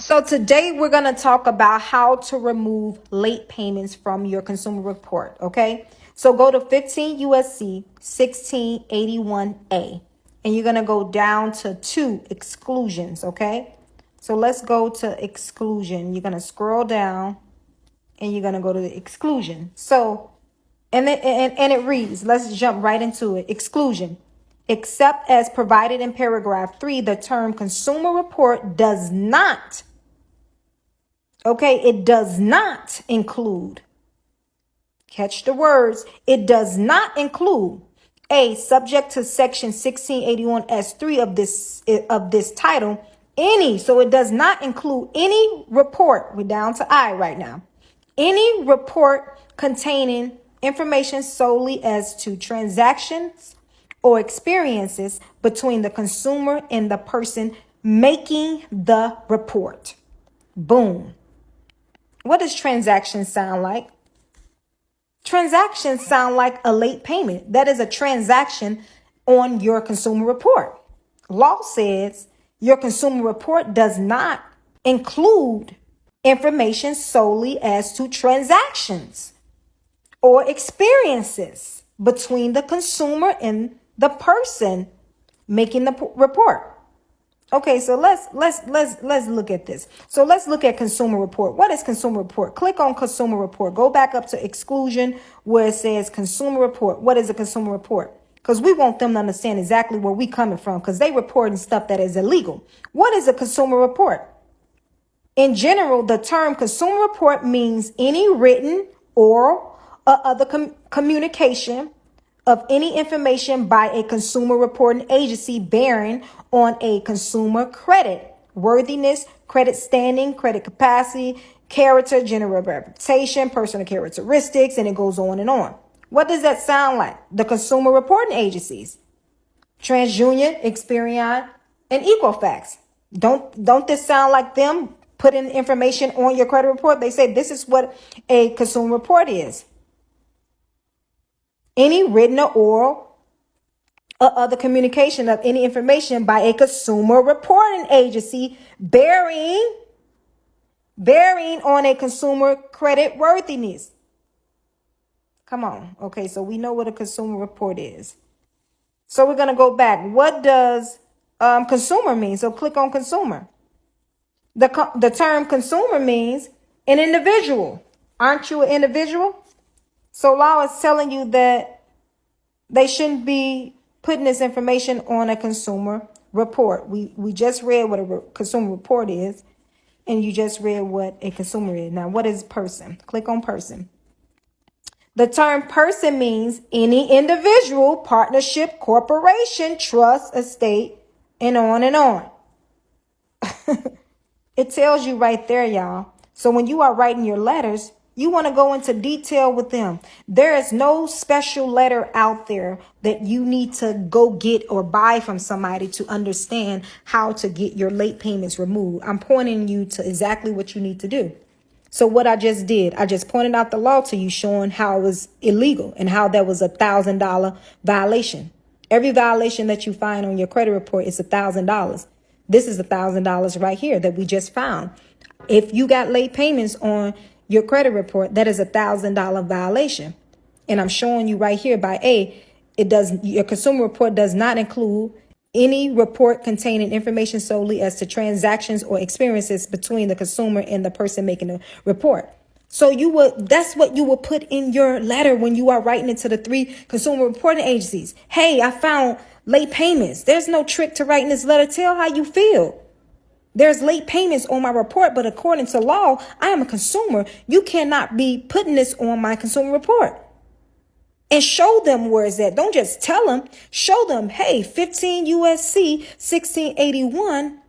So today we're going to talk about how to remove late payments from your consumer report. Okay. So go to 15 USC 1681A and you're going to go down to 2 exclusions. Okay. So let's go to exclusion. You're going to scroll down and you're going to go to the exclusion. So, and it reads, let's jump right into it. Exclusion. Except as provided in paragraph 3, the term consumer report does not, it does not include, catch the words, it does not include A, subject to section 1681S3 of this title, any, so it does not include any report, we're down to I right now, any report containing information solely as to transactions or experiences between the consumer and the person making the report. Boom. What does transactions sound like? Transactions sound like a late payment. That is a transaction on your consumer report. Law says your consumer report does not include information solely as to transactions or experiences between the consumer and the person making the report. Okay, so let's look at this. So let's look at consumer report. What is consumer report? Click on consumer report. Go back up to exclusion where it says consumer report. What is a consumer report? Because we want them to understand exactly where we coming from, because they reporting stuff that is illegal. What is a consumer report? In general, the term consumer report means any written, oral, or other communication of any information by a consumer reporting agency bearing on a consumer credit worthiness, credit standing, credit capacity, character, general reputation, personal characteristics, and it goes on and on. What does that sound like? The consumer reporting agencies, TransUnion, Experian, and Equifax. Don't this sound like them putting information on your credit report? They say this is what a consumer report is. Any written or oral or other communication of any information by a consumer reporting agency bearing on a consumer credit worthiness. Come on. Okay, so we know what a consumer report is. So we're going to go back. What does consumer mean? So click on consumer. The term consumer means an individual. Aren't you an individual? So law is telling you that they shouldn't be putting this information on a consumer report. We just read what a consumer report is, and you just read what a consumer is. Now, what is person? Click on person. The term person means any individual, partnership, corporation, trust, estate, and on and on. It tells you right there, y'all. So when you are writing your letters, you want to go into detail with them. There is no special letter out there that you need to go get or buy from somebody to understand how to get your late payments removed. I'm pointing you to exactly what you need to do. So what I just did, I just pointed out the law to you, showing how it was illegal and how that was $1,000 violation. Every violation that you find on your credit report is $1,000. This is $1,000 right here that we just found. If you got late payments on your credit report, that is $1,000 violation. And I'm showing you right here by A, your consumer report does not include any report containing information solely as to transactions or experiences between the consumer and the person making the report. So that's what you will put in your letter when you are writing it to the 3 consumer reporting agencies. Hey, I found late payments. There's no trick to writing this letter. Tell how you feel. There's late payments on my report, but according to law, I am a consumer. You cannot be putting this on my consumer report. And show them where it's at. Don't just tell them. Show them, hey, 15 USC 1681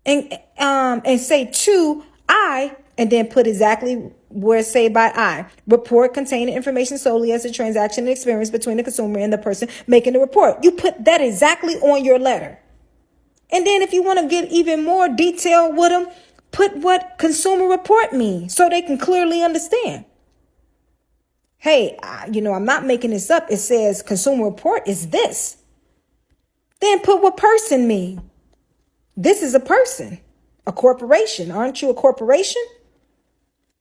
and say to I, and then put exactly where it's say by I. Report containing information solely as a transaction and experience between the consumer and the person making the report. You put that exactly on your letter. And then if you want to get even more detail with them, put what consumer report means so they can clearly understand. Hey, I'm not making this up. It says consumer report is this. Then put what person mean. This is a person. A corporation. Aren't you a corporation?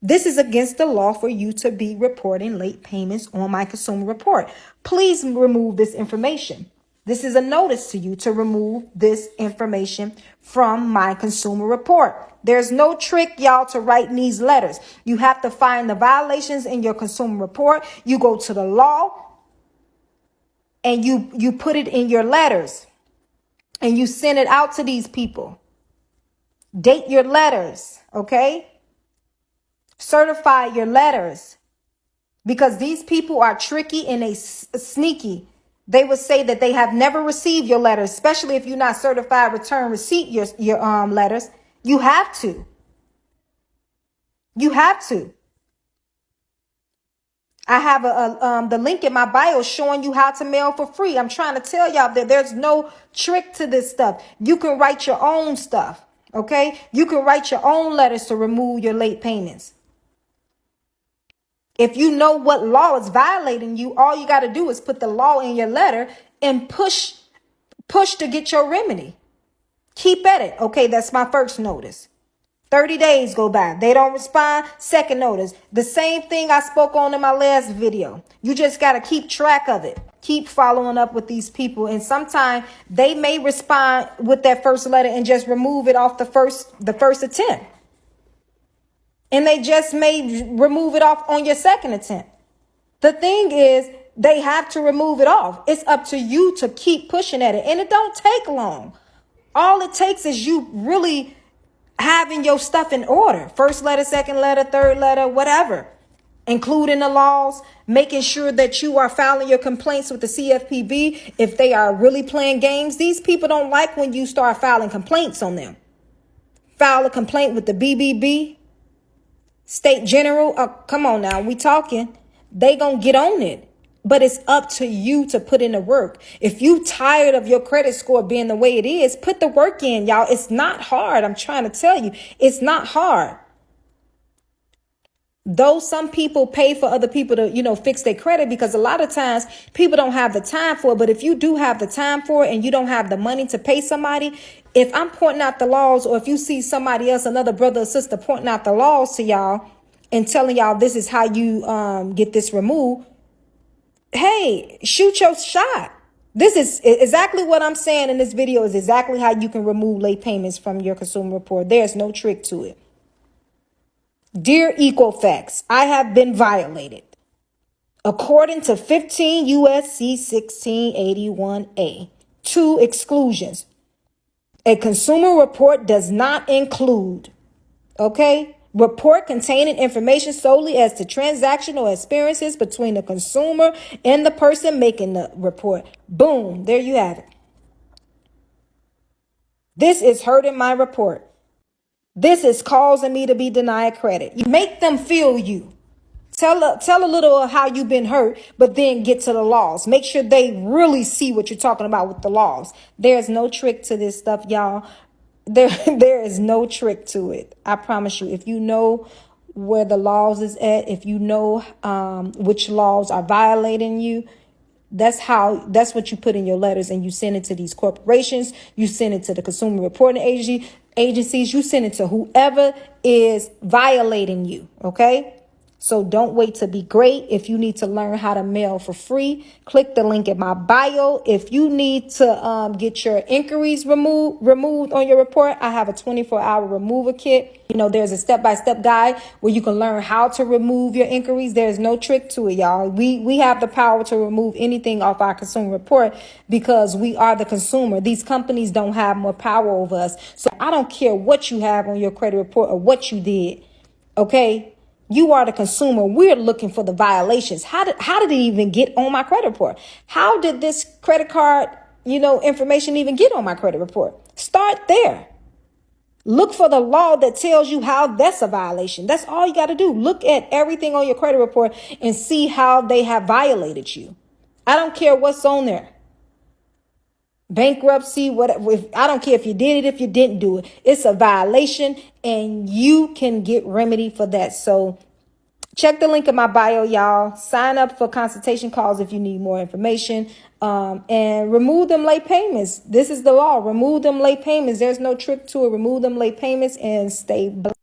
This is against the law for you to be reporting late payments on my consumer report. Please remove this information. This is a notice to you to remove this information from my consumer report. There's no trick, y'all, to writing these letters. You have to find the violations in your consumer report. You go to the law and you put it in your letters and you send it out to these people. Date your letters, okay? Certify your letters, because these people are tricky and they sneaky. They would say that they have never received your letters, especially if you're not certified return receipt your letters. You have to. You have to. I have the link in my bio showing you how to mail for free. I'm trying to tell y'all that there's no trick to this stuff. You can write your own stuff, okay? You can write your own letters to remove your late payments. If you know what law is violating you, all you got to do is put the law in your letter and push to get your remedy. Keep at it. Okay, that's my first notice. 30 days go by. They don't respond. Second notice. The same thing I spoke on in my last video. You just got to keep track of it. Keep following up with these people. And sometimes they may respond with that first letter and just remove it off the first attempt. And they just may remove it off on your second attempt. The thing is, they have to remove it off. It's up to you to keep pushing at it. And it don't take long. All it takes is you really having your stuff in order. First letter, second letter, third letter, whatever. Including the laws, making sure that you are filing your complaints with the CFPB. If they are really playing games, these people don't like when you start filing complaints on them. File a complaint with the BBB. State General, come on now, we talking. They gonna get on it. But it's up to you to put in the work. If you tired of your credit score being the way it is, put the work in, y'all. It's not hard. I'm trying to tell you, it's not hard. Though some people pay for other people to, fix their credit, because a lot of times people don't have the time for it. But if you do have the time for it and you don't have the money to pay somebody, if I'm pointing out the laws, or if you see somebody else, another brother or sister pointing out the laws to y'all and telling y'all this is how you get this removed, hey, shoot your shot. This is exactly what I'm saying in this video, is exactly how you can remove late payments from your consumer report. There's no trick to it. Dear Equifax, I have been violated. According to 15 USC 1681A, 2 exclusions. A consumer report does not include, report containing information solely as to transactional experiences between the consumer and the person making the report. Boom, there you have it. This is hurting my report. This is causing me to be denied credit. You make them feel you. Tell a little of how you've been hurt, but then get to the laws. Make sure they really see what you're talking about with the laws. There's no trick to this stuff, y'all. There is no trick to it. I promise you. If you know where the laws is at, if you know which laws are violating you, that's what you put in your letters, and you send it to these corporations. You send it to the consumer reporting agencies. You send it to whoever is violating you. Okay. So don't wait to be great. If you need to learn how to mail for free, click the link in my bio. If you need to get your inquiries removed on your report, I have a 24-hour removal kit. There's a step-by-step guide where you can learn how to remove your inquiries. There's no trick to it, y'all. We have the power to remove anything off our consumer report because we are the consumer. These companies don't have more power over us. So I don't care what you have on your credit report or what you did. Okay. You are the consumer. We're looking for the violations. How did it even get on my credit report? How did this credit card, information even get on my credit report? Start there. Look for the law that tells you how that's a violation. That's all you got to do. Look at everything on your credit report and see how they have violated you. I don't care what's on there. Bankruptcy, whatever. I don't care if you did it, if you didn't do it. It's a violation and you can get remedy for that. So check the link in my bio, y'all. Sign up for consultation calls if you need more information. And remove them late payments. This is the law. Remove them late payments. There's no trick to it. Remove them late payments and stay blessed.